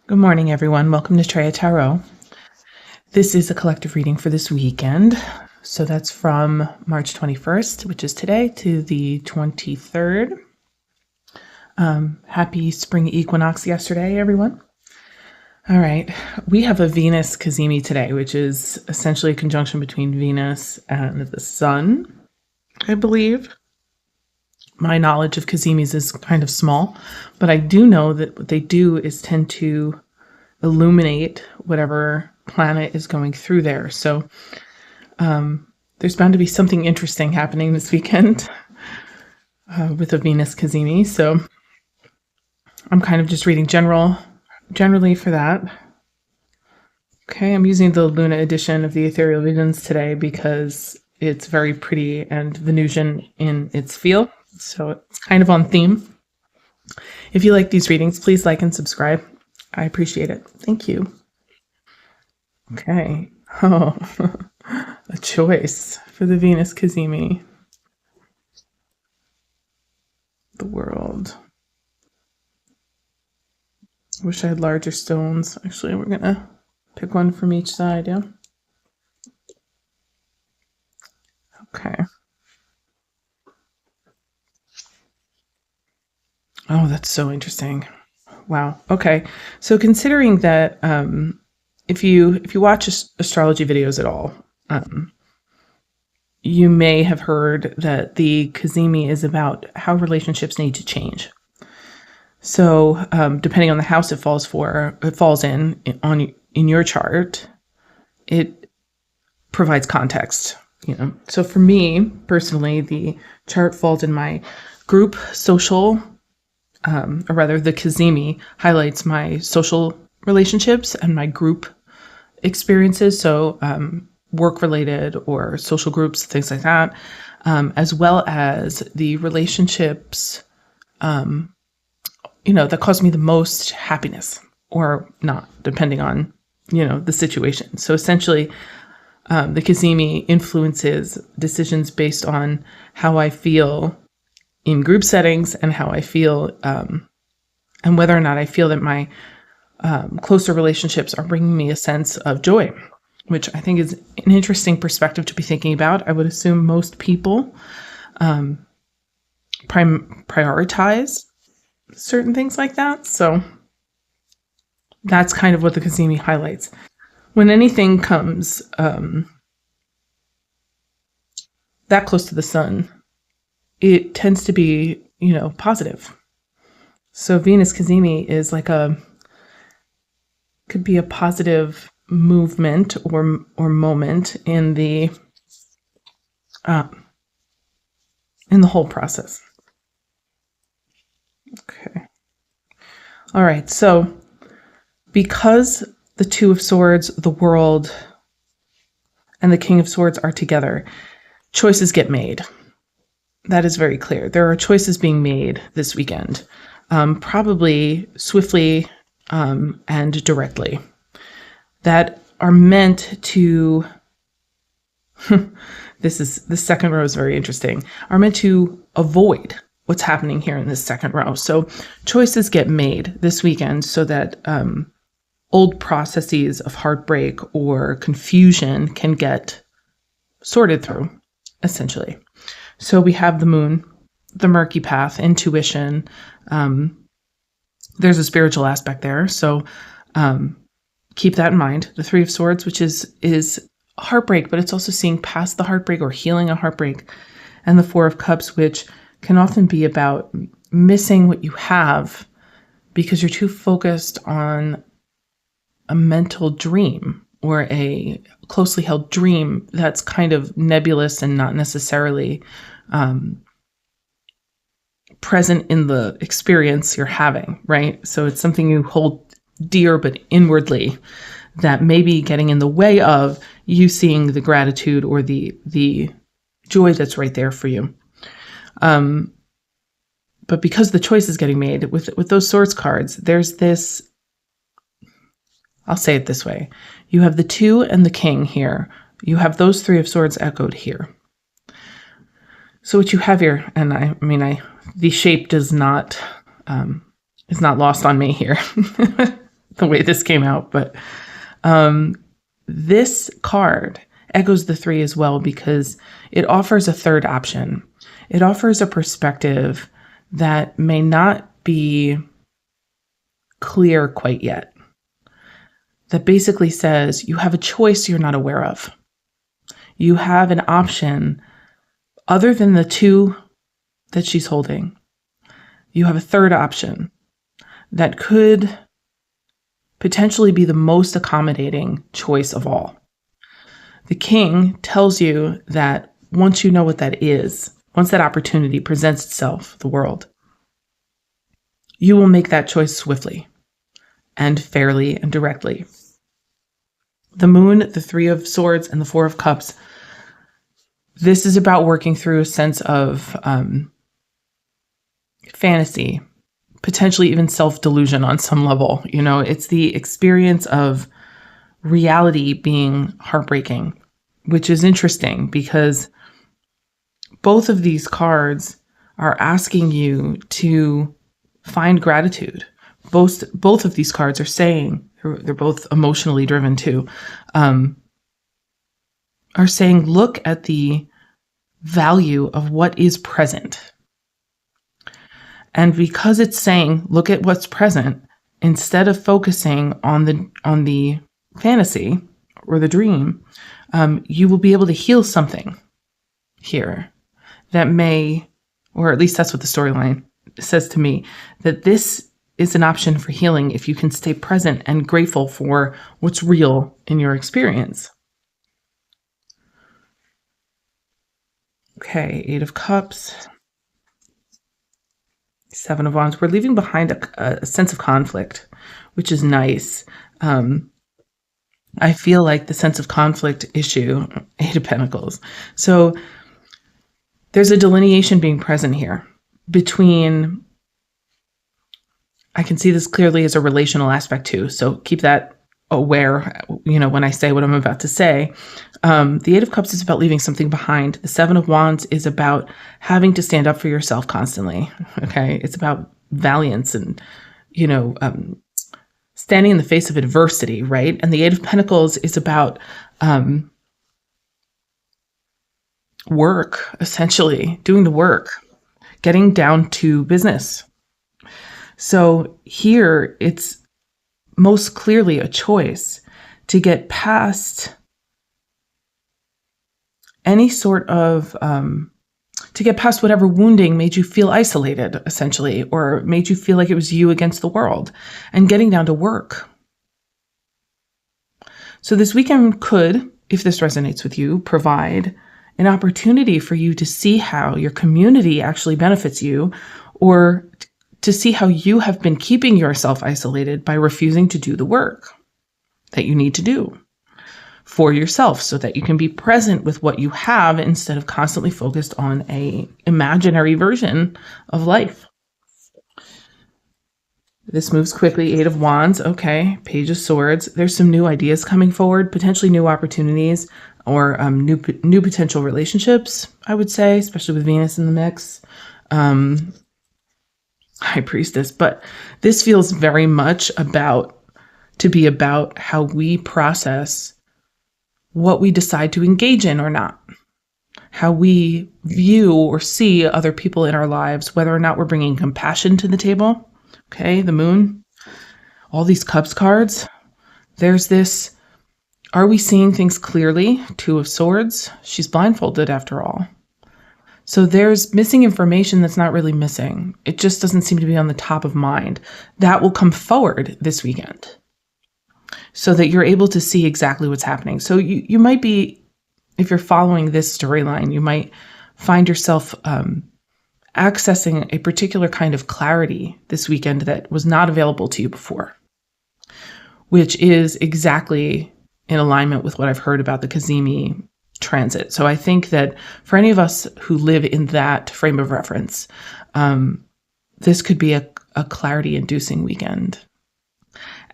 Good morning, everyone. Welcome to Treya Tarot. This is a collective reading for this weekend. So that's from March 21st, which is today, to the 23rd. Happy spring equinox yesterday, everyone. All right. We have a Venus Cazimi today, which is essentially a conjunction between Venus and the Sun, I believe. My knowledge of Cazimis is kind of small, but I do know that what they do is tend to illuminate whatever planet is going through there. So there's bound to be something interesting happening this weekend with a Venus Cazimi. So I'm kind of just reading generally for that. Okay, I'm using the Luna edition of the Ethereal Visions today because it's very pretty and Venusian in its feel. So it's kind of on theme. If you like these readings, please like and subscribe. I appreciate it. Thank you. Okay. Oh, a choice for the Venus Cazimi. The World. I wish I had larger stones. Actually, we're going to pick one from each side, yeah? Okay. Oh, that's so interesting. Wow. Okay. So considering that if you watch astrology videos at all, you may have heard that the Cazimi is about how relationships need to change. So depending on the house it falls in your chart, it provides context. So for me personally, the chart falls in my group social. Or rather, the Cazimi highlights my social relationships and my group experiences, so work-related or social groups, things like that, as well as the relationships, that cause me the most happiness or not, depending on, the situation. So essentially, the Cazimi influences decisions based on how I feel in group settings and how I feel, and whether or not I feel that my closer relationships are bringing me a sense of joy, which I think is an interesting perspective to be thinking about. I would assume most people prioritize certain things like that. So that's kind of what the Cazimi highlights. When anything comes that close to the sun, it tends to be, positive. So Venus Cazimi is could be a positive movement or moment in the whole process. Okay. All right. So because the Two of Swords, the World, and the King of Swords are together, choices get made. That is very clear. There are choices being made this weekend, probably swiftly and directly, that are meant to, the second row is very interesting, are meant to avoid what's happening here in this second row. So choices get made this weekend so that old processes of heartbreak or confusion can get sorted through, essentially. So we have the moon, the murky path, intuition. There's a spiritual aspect there. So keep that in mind. The Three of Swords, which is heartbreak, but it's also seeing past the heartbreak or healing a heartbreak. And the Four of Cups, which can often be about missing what you have because you're too focused on a mental dream or a closely held dream that's kind of nebulous and not necessarily present in the experience you're having, right? So it's something you hold dear but inwardly that may be getting in the way of you seeing the gratitude or the joy that's right there for you. But because the choice is getting made with those Swords cards, there's this, I'll say it this way. You have the Two and the King here. You have those Three of Swords echoed here. So what you have here, and the shape does not, is not lost on me here. the way this came out, but this card echoes the 3 as well because it offers a third option. It offers a perspective that may not be clear quite yet. That basically says you have a choice you're not aware of. You have an option other than the 2 that she's holding. You have a third option that could potentially be the most accommodating choice of all. The King tells you that once you know what that is, once that opportunity presents itself, the world, you will make that choice swiftly and fairly and directly. The Moon, the 3 of Swords, and the 4 of Cups, this is about working through a sense of fantasy, potentially even self-delusion on some level. You know, it's the experience of reality being heartbreaking, which is interesting because both of these cards are asking you to find gratitude. Both of these cards are saying, they're both emotionally driven too, are saying, look at the value of what is present. And because it's saying, look at what's present, instead of focusing on the fantasy or the dream, you will be able to heal something here that may, or at least that's what the storyline says to me, that this is an option for healing if you can stay present and grateful for what's real in your experience. Okay, 8 of Cups, 7 of Wands. We're leaving behind a sense of conflict, which is nice. I feel like the sense of conflict issue, 8 of Pentacles. So there's a delineation being present here between, I can see this clearly as a relational aspect too. So keep that aware, you know, when I say what I'm about to say. The 8 of Cups is about leaving something behind. The 7 of Wands is about having to stand up for yourself constantly. Okay. It's about valiance and, you know, standing in the face of adversity, right? And the 8 of Pentacles is about work, essentially, doing the work, getting down to business. So here it's most clearly a choice to get past any sort of, to get past whatever wounding made you feel isolated, essentially, or made you feel like it was you against the world, and getting down to work. So this weekend could, if this resonates with you, provide an opportunity for you to see how your community actually benefits you, or to see how you have been keeping yourself isolated by refusing to do the work that you need to do for yourself so that you can be present with what you have instead of constantly focused on an imaginary version of life. This moves quickly. 8 of Wands. Okay. Page of Swords. There's some new ideas coming forward, potentially new opportunities or new potential relationships, I would say, especially with Venus in the mix. High Priestess. But this feels very much about how we process what we decide to engage in or not, how we view or see other people in our lives, whether or not we're bringing compassion to the table. Okay, the Moon, all these Cups cards. There's this, are we seeing things clearly? 2 of Swords. She's blindfolded after all. So there's missing information that's not really missing. It just doesn't seem to be on the top of mind. That will come forward this weekend so that you're able to see exactly what's happening. So you might be, if you're following this storyline, you might find yourself accessing a particular kind of clarity this weekend that was not available to you before, which is exactly in alignment with what I've heard about the Cazimi transit. So I think that for any of us who live in that frame of reference, this could be a clarity-inducing weekend.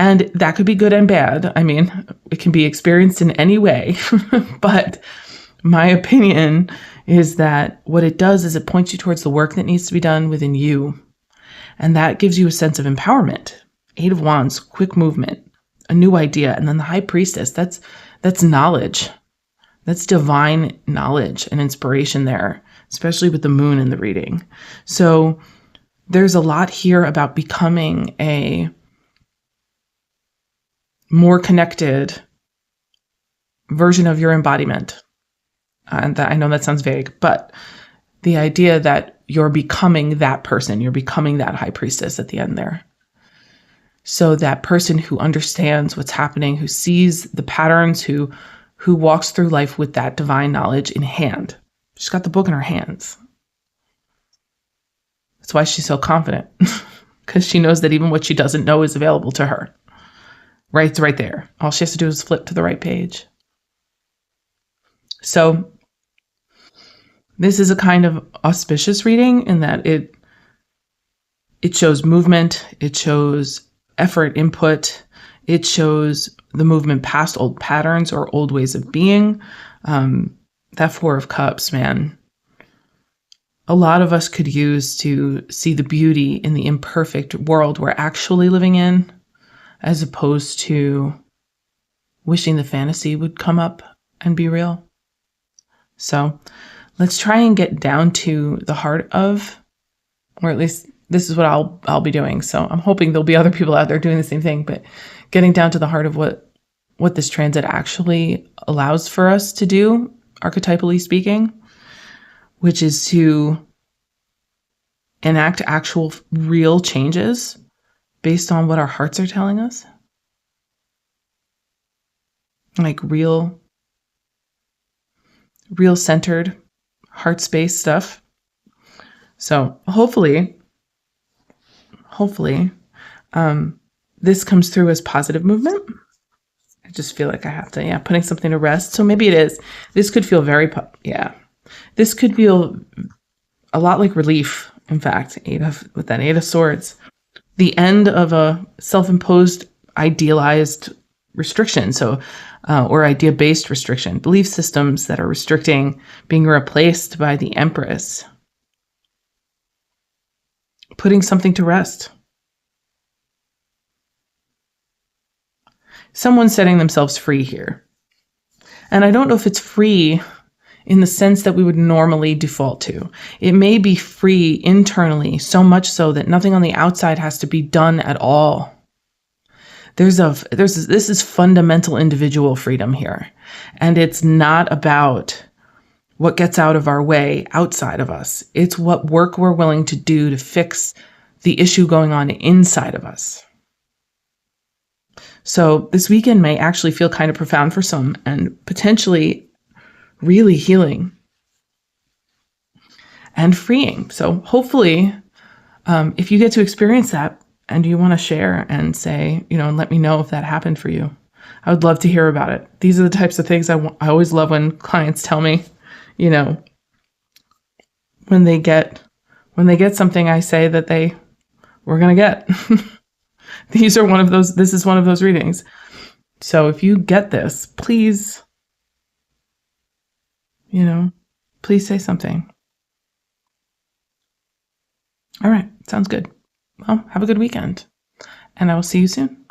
And that could be good and bad. I mean, it can be experienced in any way. But my opinion is that what it does is it points you towards the work that needs to be done within you. And that gives you a sense of empowerment Eight of Wands, quick movement, a new idea. And then the High Priestess, that's knowledge. That's divine knowledge and inspiration there, especially with the moon in the reading. So there's a lot here about becoming a more connected version of your embodiment. And I know that sounds vague, but the idea that you're becoming that person, you're becoming that High Priestess at the end there. So that person who understands what's happening, who sees the patterns, who walks through life with that divine knowledge in hand. She's got the book in her hands. That's why she's so confident, because she knows that even what she doesn't know is available to her. Right, it's right there. All she has to do is flip to the right page. So this is a kind of auspicious reading in that it shows movement, it shows effort, input, it shows the movement past old patterns or old ways of being. That Four of Cups, man, a lot of us could use to see the beauty in the imperfect world we're actually living in, as opposed to wishing the fantasy would come up and be real. So let's try and get down to the heart of, or at least this is what I'll be doing. So I'm hoping there'll be other people out there doing the same thing, but getting down to the heart of what this transit actually allows for us to do, archetypally speaking, which is to enact actual real changes based on what our hearts are telling us. Like real centered heart space stuff. So hopefully, this comes through as positive movement. I just feel like I have to, putting something to rest. So maybe it is. This could feel this could feel a lot like relief. In fact, with that Eight of Swords, the end of a self-imposed, idealized restriction. So, or idea-based restriction, belief systems that are restricting, being replaced by the Empress. Putting something to rest. Someone setting themselves free here. And I don't know if it's free in the sense that we would normally default to. It may be free internally, so much so that nothing on the outside has to be done at all. This is fundamental individual freedom here. And it's not about what gets out of our way outside of us. It's what work we're willing to do to fix the issue going on inside of us. So this weekend may actually feel kind of profound for some and potentially really healing and freeing. So hopefully, if you get to experience that and you want to share and say, and let me know if that happened for you, I would love to hear about it. These are the types of things I always love when clients tell me, when they get something I say that we're going to get. This is one of those readings. So if you get this, please, please say something. All right. Sounds good. Well, have a good weekend, and I will see you soon.